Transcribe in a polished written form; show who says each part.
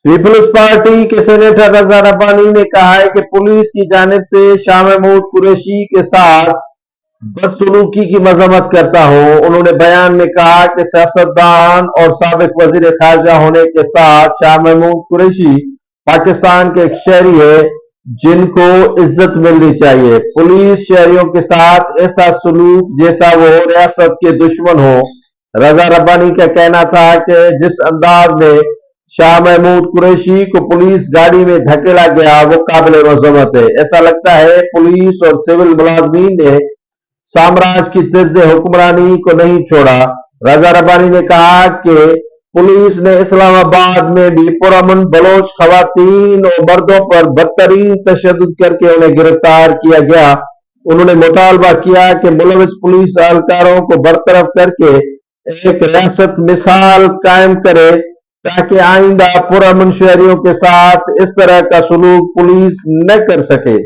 Speaker 1: Peoples party के senator रजा रब्बानी ने कहा है कि पुलिस की जानिब से शाह महमूद कुरैशी के साथ बदसलूकी की मजम्मत करता हूं। उन्होंने बयान में कहा कि सियासतदान और साबिक वजीर खारजा होने के साथ शाह महमूद कुरैशी पाकिस्तान के एक शहरी है जिनको इज्जत मिलनी चाहिए। पुलिस शहरियों के साथ ऐसा सलूक जैसा वो रियासत के दुश्मन हो। रजा रब्बानी का कहना था कि जिस अंदाज में शाह महमूद कुरैशी को पुलिस गाड़ी में धकेला गया वो काबिल मजम्मत है। ऐसा लगता है पुलिस और सिविल मुलाजमीन ने साम्राज्य की तर्ज हुक्मरानी को नहीं छोड़ा। रजा रब्बानी ने कहा कि पुलिस ने इस्लामाबाद में भी पुरअमन बलोच खवातीन और मर्दों पर बदतरीन तशद्दुद करके उन्हें गिरफ्तार किया गया। उन्होंने मुतालबा किया कि मुलविस पुलिस एहलकारों को बरतरफ करके एक रियासत मिसाल कायम करे ताकि आइंदा पुरअमन शहरियों के साथ इस तरह का सलूक पुलिस न कर सके।